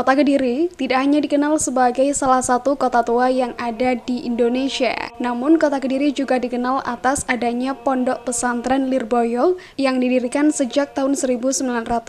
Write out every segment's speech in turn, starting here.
Kota Kediri tidak hanya dikenal sebagai salah satu kota tua yang ada di Indonesia, namun Kota Kediri juga dikenal atas adanya Pondok Pesantren Lirboyo yang didirikan sejak tahun 1910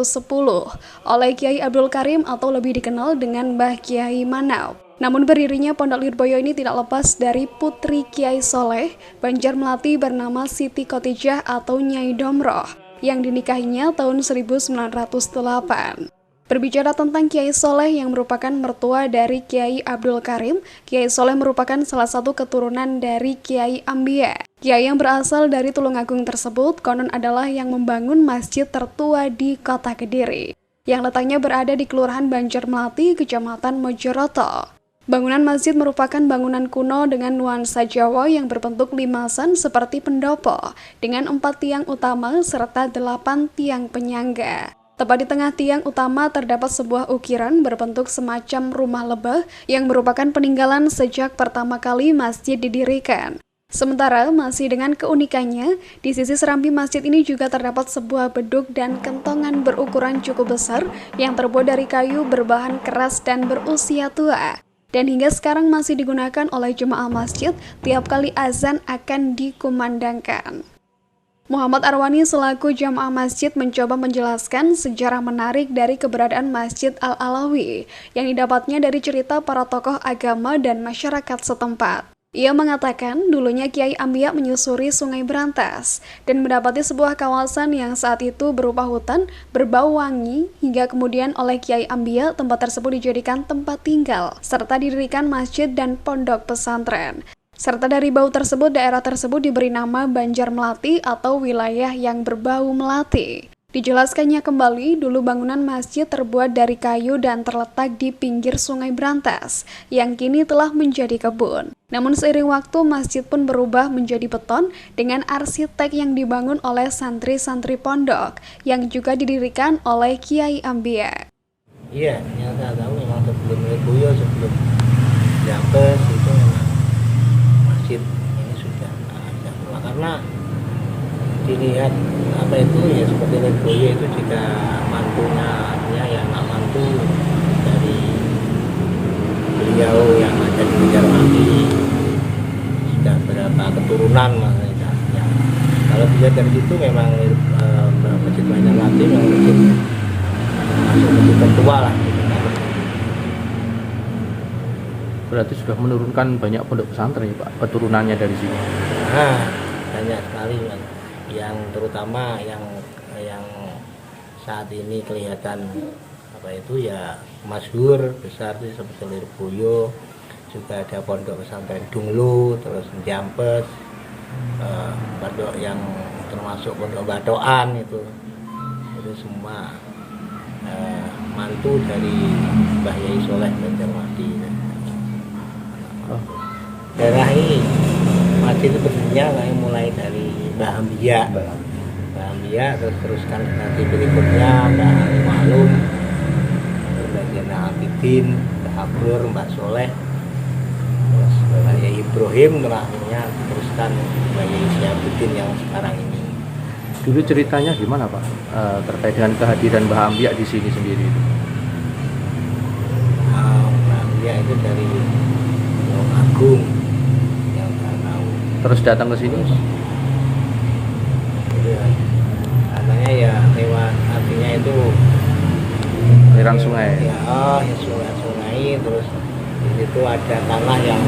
oleh Kiai Abdul Karim atau lebih dikenal dengan Mbah Kiai Manau. Namun berdirinya Pondok Lirboyo ini tidak lepas dari putri Kiai Soleh Banjarmelati bernama Siti Khotijah atau Nyai Domroh yang dinikahinya tahun 1908. Berbicara tentang Kiai Soleh yang merupakan mertua dari Kiai Abdul Karim, Kiai Soleh merupakan salah satu keturunan dari Kiai Ambia. Kiai yang berasal dari Tulungagung tersebut konon adalah yang membangun masjid tertua di Kota Kediri, yang letaknya berada di Kelurahan Banjarmelati, Kecamatan Mojoroto. Bangunan masjid merupakan bangunan kuno dengan nuansa Jawa yang berbentuk limasan seperti pendopo, dengan 4 tiang utama serta 8 tiang penyangga. Tepat di tengah tiang utama terdapat sebuah ukiran berbentuk semacam rumah lebah yang merupakan peninggalan sejak pertama kali masjid didirikan. Sementara masih dengan keunikannya, di sisi serambi masjid ini juga terdapat sebuah beduk dan kentongan berukuran cukup besar yang terbuat dari kayu berbahan keras dan berusia tua. Dan hingga sekarang masih digunakan oleh jemaah masjid tiap kali azan akan dikumandangkan. Muhammad Arwani selaku jamaah masjid mencoba menjelaskan sejarah menarik dari keberadaan Masjid Al-Alawi yang didapatnya dari cerita para tokoh agama dan masyarakat setempat. Ia mengatakan dulunya Kiai Ambia menyusuri Sungai Berantas dan mendapati sebuah kawasan yang saat itu berupa hutan berbau wangi hingga kemudian oleh Kiai Ambia tempat tersebut dijadikan tempat tinggal serta didirikan masjid dan pondok pesantren. Serta dari bau tersebut, daerah tersebut diberi nama Banjarmelati atau wilayah yang berbau melati. Dijelaskannya kembali, dulu bangunan masjid terbuat dari kayu dan terletak di pinggir Sungai Berantas, yang kini telah menjadi kebun. Namun seiring waktu, masjid pun berubah menjadi beton dengan arsitek yang dibangun oleh santri-santri pondok, yang juga didirikan oleh Kiai Ambia. Iya, yang saya tahu memang sebelum Lirboyo, sebelum Jambes itu memang ini sudah ada karena dilihat apa itu ya seperti Lirboyo itu jika mantunya ya anak mantu dari beliau yang ada di Banjarmasin sudah berapa keturunan maksudnya ya. Kalau dilihat dari situ memang Masjid Banjarmasin memang masjid masuk masjid tertua lah. Berarti sudah menurunkan banyak pondok pesantren ya Pak, keturunannya dari sini. Nah, banyak sekali yang terutama yang saat ini kelihatan apa itu ya masyhur besar itu seperti Lirboyo, juga ada pondok pesantren Dunglu, terus Jampes, pondok yang termasuk pondok Batoan itu semua mantu dari Mbah Yai Soleh Banjarmasin. Daerah ini masjid itu berdirinya mulai dari Mbah Ambia, teruskan nanti berikutnya Mbah Malum, Mbah Zainal Abidin, Mbah Abrur, Mbah Soleh, terus Mbah Yai Ibrahim, terakhirnya teruskan Mbah Yai Syabuddin yang sekarang ini. Dulu ceritanya gimana Pak terkait dengan kehadiran Mbah Ambia di sini sendiri itu? Mbah Ambia itu dari Agung yang saya tahu. Terus datang ke sini? Ya, katanya ya lewat artinya itu aliran sungai. Ya, ya sungai terus di situ ada tanah yang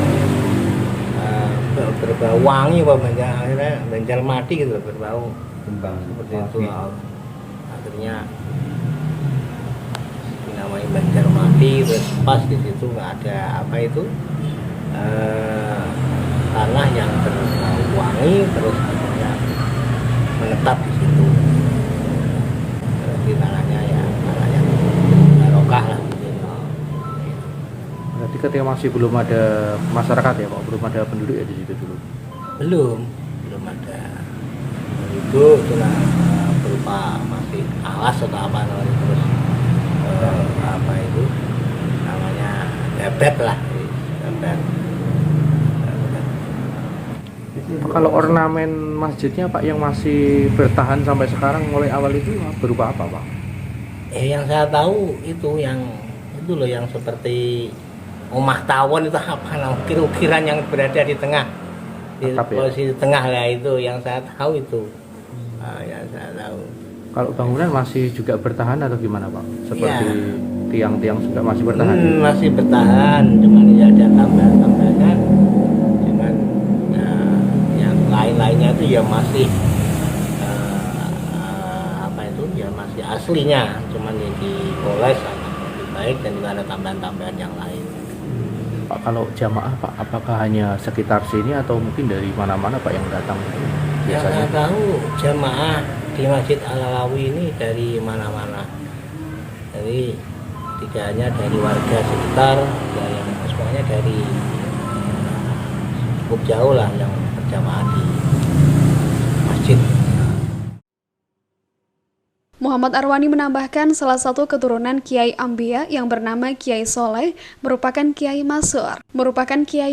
berbau wangi akhirnya Banjarmati gitu berbau seperti itu. Akhirnya namanya Banjarmati terus pas di situ nggak ada apa itu tanah yang berbau wangi terus akhirnya menetap di situ. Di tanahnya ya tanah yang barokah lah gitu. Berarti ketika masih belum ada masyarakat ya Pak, belum ada penduduk ya di situ dulu? Belum ada. Itu sudah berupa masih alas atau apa namanya terus apa itu namanya bebet lah, bebet. Kalau ornamen masjidnya Pak yang masih bertahan sampai sekarang mulai awal itu berupa apa Pak? Yang saya tahu itu yang itu loh yang seperti omah tawon itu apa namanya, ukir-ukiran yang berada di tengah, di Atap, ya? posisi tengah lah, itu yang saya tahu itu. Yang saya tahu. Kalau bangunan masih juga bertahan atau gimana Pak? Seperti Iya. tiang-tiang juga masih bertahan? Masih bertahan, cuman ya ada tambahan-tambahan, cuman yang lain-lainnya itu ya masih apa itu ya masih aslinya, cuman yang dipoles agak lebih baik dan juga ada tambahan-tambahan yang lain. Pak, kalau jamaah Pak, apakah hanya sekitar sini atau mungkin dari mana-mana Pak yang datang Yang biasanya? saya tahu jamaah di Masjid Al-Alawi ini dari mana-mana, jadi tidak hanya dari warga sekitar, ya yang semuanya dari cukup jauh lah yang berjamaah di masjid. Muhammad Arwani menambahkan salah satu keturunan Kiai Ambia yang bernama Kiai Soleh merupakan Kiai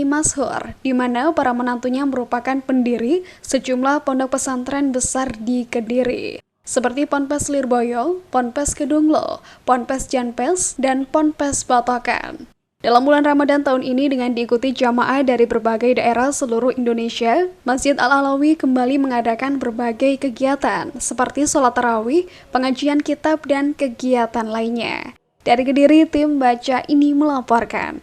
Masyhur, di mana para menantunya merupakan pendiri sejumlah pondok pesantren besar di Kediri, seperti Ponpes Lirboyo, Ponpes Kedunglo, Ponpes Janpes, dan Ponpes Batokan. Dalam bulan Ramadan tahun ini dengan diikuti jamaah dari berbagai daerah seluruh Indonesia, Masjid Al-Alawi kembali mengadakan berbagai kegiatan seperti sholat tarawih, pengajian kitab, dan kegiatan lainnya. Dari Kediri, tim Baca Ini melaporkan.